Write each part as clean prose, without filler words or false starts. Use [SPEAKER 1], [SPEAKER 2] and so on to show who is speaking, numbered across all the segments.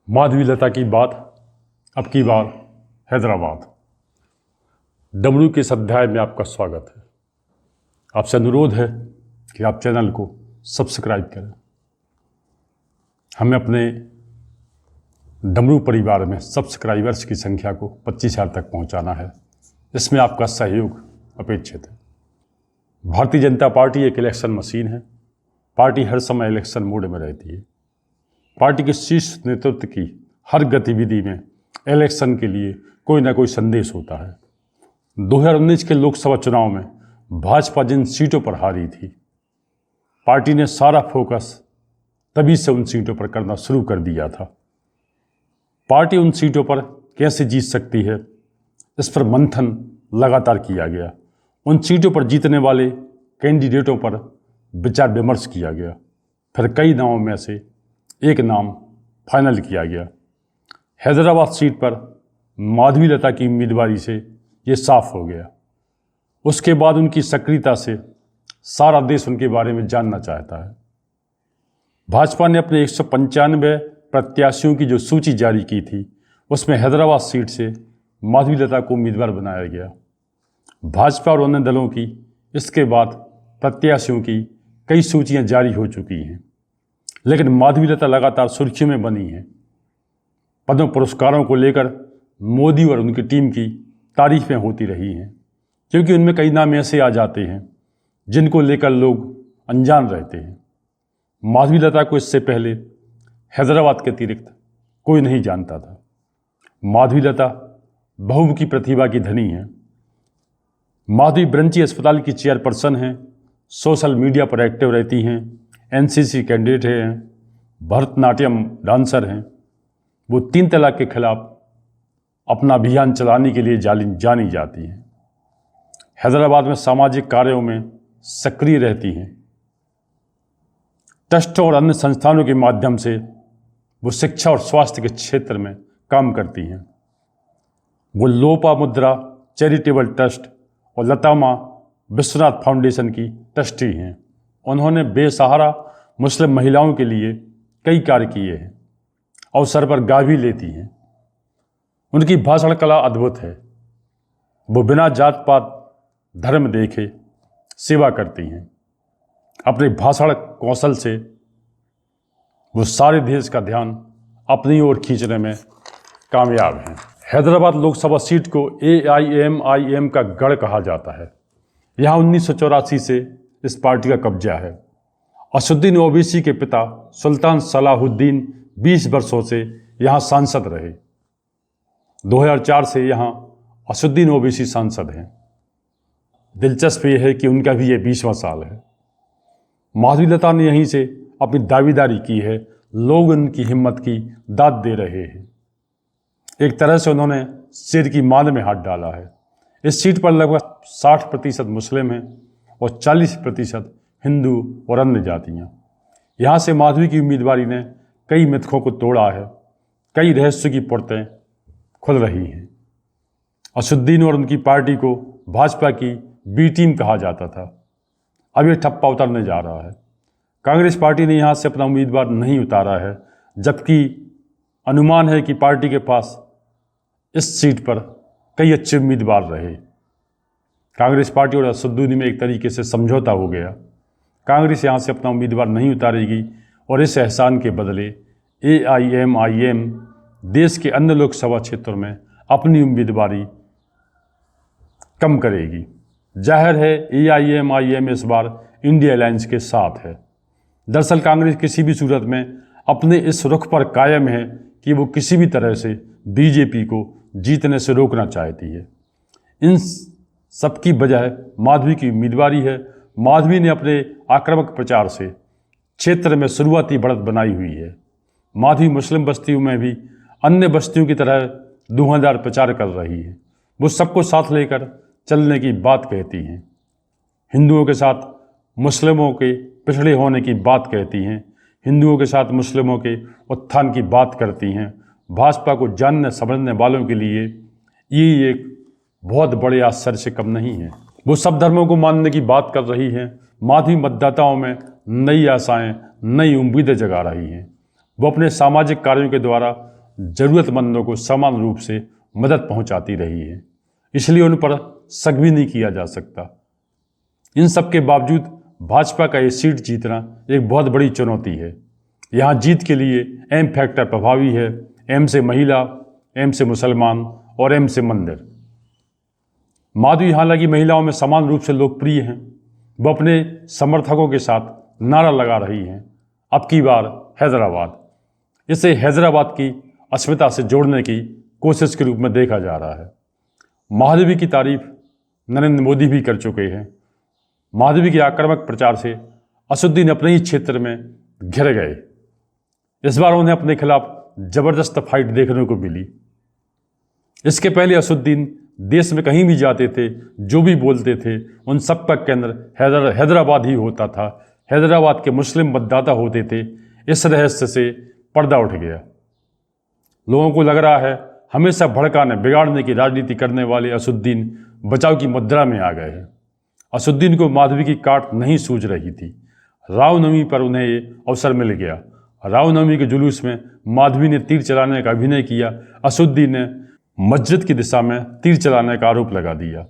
[SPEAKER 1] माधवी लता की बात अब की बार हैदराबाद। डमरू के इस अध्याय में आपका स्वागत है। आपसे अनुरोध है कि आप चैनल को सब्सक्राइब करें। हमें अपने डमरू परिवार में सब्सक्राइबर्स की संख्या को 25,000 तक पहुंचाना है। इसमें आपका सहयोग अपेक्षित है। भारतीय जनता पार्टी एक इलेक्शन मशीन है। पार्टी हर समय इलेक्शन मोड में रहती है। पार्टी के शीर्ष नेतृत्व की हर गतिविधि में इलेक्शन के लिए कोई ना कोई संदेश होता है। 2019 के लोकसभा चुनाव में भाजपा जिन सीटों पर हारी थी, पार्टी ने सारा फोकस तभी से उन सीटों पर करना शुरू कर दिया था। पार्टी उन सीटों पर कैसे जीत सकती है, इस पर मंथन लगातार किया गया। उन सीटों पर जीतने वाले कैंडिडेटों पर विचार विमर्श किया गया। फिर कई नामों में से एक नाम फाइनल किया गया। हैदराबाद सीट पर माधवी लता की उम्मीदवारी से ये साफ हो गया। उसके बाद उनकी सक्रियता से सारा देश उनके बारे में जानना चाहता है। भाजपा ने अपने 195 प्रत्याशियों की जो सूची जारी की थी, उसमें हैदराबाद सीट से माधवी लता को उम्मीदवार बनाया गया। भाजपा और अन्य दलों की इसके बाद प्रत्याशियों की कई सूचियां जारी हो चुकी हैं, लेकिन माधवी लता लगातार सुर्खियों में बनी है। पद्म पुरस्कारों को लेकर मोदी और उनकी टीम की तारीफें होती रही हैं, क्योंकि उनमें कई नाम ऐसे आ जाते हैं जिनको लेकर लोग अनजान रहते हैं। माधवी लता को इससे पहले हैदराबाद के अतिरिक्त कोई नहीं जानता था। माधवी लता बहुमुखी प्रतिभा की धनी है। माधवी ब्रंची अस्पताल की चेयरपर्सन हैं, सोशल मीडिया पर एक्टिव रहती हैं, एनसीसी कैंडिडेट हैं, भरतनाट्यम डांसर हैं। वो 3 तलाक के खिलाफ अपना अभियान चलाने के लिए जानी जाती हैं। हैदराबाद में सामाजिक कार्यों में सक्रिय रहती हैं। ट्रस्टों और अन्य संस्थानों के माध्यम से वो शिक्षा और स्वास्थ्य के क्षेत्र में काम करती हैं। वो लोपामुद्रा चैरिटेबल ट्रस्ट और लता माँ विश्वनाथ फाउंडेशन की ट्रस्टी हैं। उन्होंने बेसहारा मुस्लिम महिलाओं के लिए कई कार्य किए हैं। अवसर पर गा भी लेती हैं। उनकी भाषण कला अद्भुत है। वो बिना जात पात धर्म देखे सेवा करती हैं। अपने भाषण कौशल से वो सारे देश का ध्यान अपनी ओर खींचने में कामयाब हैं। हैदराबाद लोकसभा सीट को AIMIM का गढ़ कहा जाता है। यहाँ 1984 से इस पार्टी का कब्जा है। असुद्दीन ओवैसी के पिता सुल्तान सलाहुद्दीन 20 वर्षों से यहाँ सांसद रहे। 2004 से यहाँ असुद्दीन ओवैसी सांसद हैं। दिलचस्प ये है कि उनका भी ये 20वां साल है। माधवी लता ने यहीं से अपनी दावेदारी की है। लोग उनकी हिम्मत की दाद दे रहे हैं। एक तरह से उन्होंने शेर की मान में हाथ डाला है। इस सीट पर लगभग 60% मुस्लिम हैं और 40% हिंदू और अन्य जातियाँ। यहाँ से माधवी की उम्मीदवारी ने कई मिथकों को तोड़ा है। कई रहस्यों की परतें खुल रही हैं। असुद्दीन और उनकी पार्टी को भाजपा की बी टीम कहा जाता था। अब ये ठप्पा उतरने जा रहा है। कांग्रेस पार्टी ने यहाँ से अपना उम्मीदवार नहीं उतारा है, जबकि अनुमान है कि पार्टी के पास इस सीट पर कई अच्छे उम्मीदवार रहे। कांग्रेस पार्टी और असुद्दीन में एक तरीके से समझौता हो गया। कांग्रेस यहाँ से अपना उम्मीदवार नहीं उतारेगी और इस एहसान के बदले AIMIM देश के अन्य लोकसभा क्षेत्रों में अपनी उम्मीदवारी कम करेगी। जाहिर है AIMIM इस बार इंडिया अलायंस के साथ है। दरअसल कांग्रेस किसी भी सूरत में अपने इस रुख पर कायम है कि वो किसी भी तरह से बीजेपी को जीतने से रोकना चाहती है। इन सबकी वजह माधवी की उम्मीदवारी है। माधवी ने अपने आक्रामक प्रचार से क्षेत्र में शुरुआती बढ़त बनाई हुई है। माधवी मुस्लिम बस्तियों में भी अन्य बस्तियों की तरह धुआंधार प्रचार कर रही है। वो सबको साथ लेकर चलने की बात कहती हैं। हिंदुओं के साथ मुस्लिमों के पिछड़े होने की बात कहती हैं। हिंदुओं के साथ मुस्लिमों के उत्थान की बात करती हैं। भाजपा को जानने समझने वालों के लिए ये एक बहुत बड़े आश्चर्य से कम नहीं है। वो सब धर्मों को मानने की बात कर रही हैं। माधवी मतदाताओं में नई आशाएं, नई उम्मीदें जगा रही हैं। वो अपने सामाजिक कार्यों के द्वारा ज़रूरतमंदों को समान रूप से मदद पहुंचाती रही है, इसलिए उन पर शक भी नहीं किया जा सकता। इन सब के बावजूद भाजपा का ये सीट जीतना एक बहुत बड़ी चुनौती है। यहाँ जीत के लिए एम फैक्टर प्रभावी है। एम से महिला, एम से मुसलमान और एम से मंदिर। माधवी हालांकि महिलाओं में समान रूप से लोकप्रिय हैं। वो अपने समर्थकों के साथ नारा लगा रही हैं, अब की बार हैदराबाद। इसे हैदराबाद की अस्मिता से जोड़ने की कोशिश के रूप में देखा जा रहा है। माधवी की तारीफ नरेंद्र मोदी भी कर चुके हैं। माधवी के आक्रामक प्रचार से असदुद्दीन अपने ही क्षेत्र में घिर गए। इस बार उन्हें अपने खिलाफ जबरदस्त फाइट देखने को मिली। इसके पहले असदुद्दीन देश में कहीं भी जाते थे, जो भी बोलते थे, उन सब का केंद्र हैदराबाद ही होता था। हैदराबाद के मुस्लिम मतदाता होते थे। इस रहस्य से पर्दा उठ गया। लोगों को लग रहा है हमेशा भड़काने बिगाड़ने की राजनीति करने वाले असदुद्दीन बचाव की मुद्रा में आ गए हैं। असदुद्दीन को माधवी की काट नहीं सूझ रही थी। रामनवमी पर उन्हें ये अवसर मिल गया। रामनवमी के जुलूस में माधवी ने तीर चलाने का अभिनय किया। असदुद्दीन ने मस्जिद की दिशा में तीर चलाने का आरोप लगा दिया।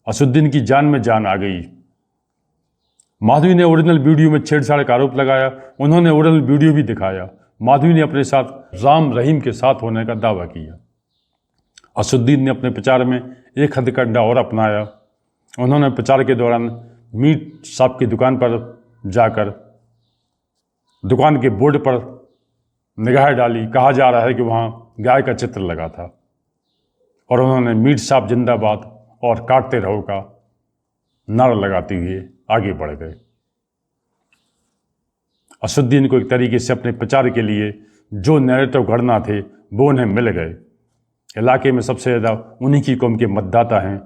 [SPEAKER 1] असदुद्दीन की जान में जान आ गई। माधवी ने ओरिजिनल वीडियो में छेड़छाड़ का आरोप लगाया। उन्होंने ओरिजिनल वीडियो भी दिखाया। माधवी ने अपने साथ राम रहीम के साथ होने का दावा किया। असदुद्दीन ने अपने प्रचार में एक हथकंडा और अपनाया। उन्होंने प्रचार के दौरान मीट शॉप की दुकान पर जाकर दुकान के बोर्ड पर निगाह डाली। कहा जा रहा है कि वहाँ गाय का चित्र लगा था और उन्होंने मीट शॉप जिंदाबाद और काटते रहो का नारा लगाते हुए आगे बढ़ गए। असदुद्दीन को एक तरीके से अपने प्रचार के लिए जो नैरेटिव गढ़ना थे वो उन्हें मिल गए। इलाके में सबसे ज़्यादा उन्हीं की कौम के मतदाता हैं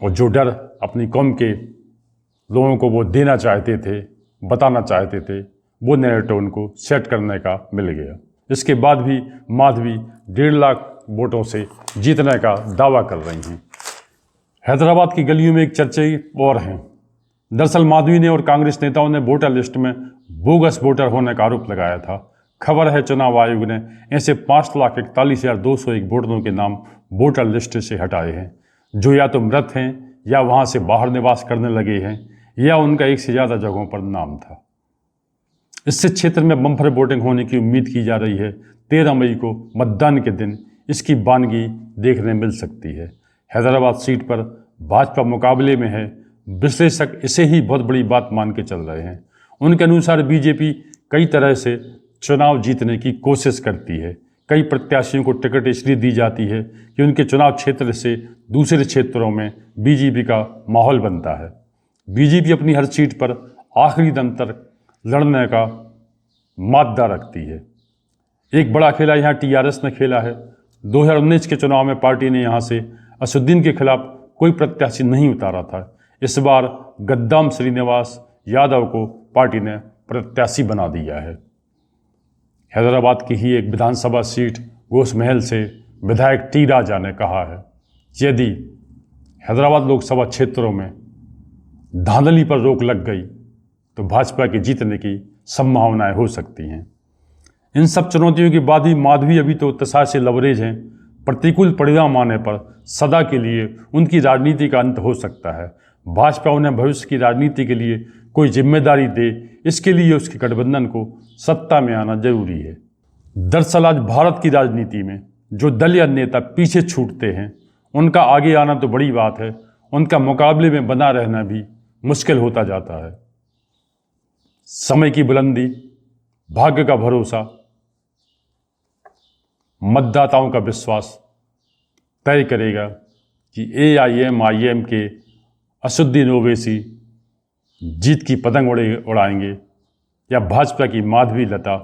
[SPEAKER 1] और जो डर अपनी कौम के लोगों को वो देना चाहते थे, बताना चाहते थे, वो नैरेटिव उनको सेट करने का मिल गया। इसके बाद भी माधवी 1.5 लाख वोटों से जीतने का दावा कर रही हैं। हैदराबाद की गलियों में एक चर्चे और हैं। दरअसल माधवी ने और कांग्रेस नेताओं ने वोटर लिस्ट में बोगस वोटर होने का आरोप लगाया था। खबर है चुनाव आयोग ने ऐसे 5,41,201 वोटरों के नाम वोटर लिस्ट से हटाए हैं, जो या तो मृत हैं या वहां से बाहर निवास करने लगे हैं या उनका एक से ज़्यादा जगहों पर नाम था। इससे क्षेत्र में बम्पर वोटिंग होने की उम्मीद की जा रही है। 13 मई को मतदान के दिन इसकी बानगी देखने मिल सकती है। हैदराबाद सीट पर भाजपा मुकाबले में है। विश्लेषक इसे ही बहुत बड़ी बात मान के चल रहे हैं। उनके अनुसार बीजेपी कई तरह से चुनाव जीतने की कोशिश करती है। कई प्रत्याशियों को टिकट इसलिए दी जाती है कि उनके चुनाव क्षेत्र से दूसरे क्षेत्रों में बीजेपी का माहौल बनता है। बीजेपी अपनी हर सीट पर आखिरी दम तक लड़ने का मादा रखती है। एक बड़ा खेला यहाँ टीआरएस ने खेला है। 2019 के चुनाव में पार्टी ने यहाँ से असदुद्दीन के खिलाफ कोई प्रत्याशी नहीं उतारा था। इस बार गद्दाम श्रीनिवास यादव को पार्टी ने प्रत्याशी बना दिया है। हैदराबाद की ही एक विधानसभा सीट घोषमहल से विधायक टी राजा ने कहा है, यदि हैदराबाद लोकसभा क्षेत्रों में धांधली पर रोक लग गई तो भाजपा के जीतने की संभावनाएं हो सकती हैं। इन सब चुनौतियों के बाद भी माधवी अभी तो उत्साह से लबरेज हैं। प्रतिकूल परिणाम आने पर सदा के लिए उनकी राजनीति का अंत हो सकता है। भाजपा उन्हें भविष्य की राजनीति के लिए कोई जिम्मेदारी दे, इसके लिए उसके गठबंधन को सत्ता में आना जरूरी है। दरअसल आज भारत की राजनीति में जो दल या नेता पीछे छूटते हैं, उनका आगे आना तो बड़ी बात है, उनका मुकाबले में बना रहना भी मुश्किल होता जाता है। समय की बुलंदी, भाग्य का भरोसा, मतदाताओं का विश्वास तय करेगा कि AIM के असदुद्दीन ओवैसी जीत की पतंग उड़ाएंगे या भाजपा की माधवी लता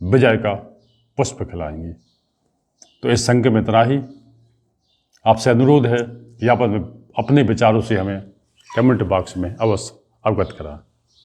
[SPEAKER 1] विजय का पुष्प खिलाएंगे। तो इस संग में इतना ही। आपसे अनुरोध है कि आप अपने विचारों से हमें कमेंट बॉक्स में अवश्य अवगत कराएं।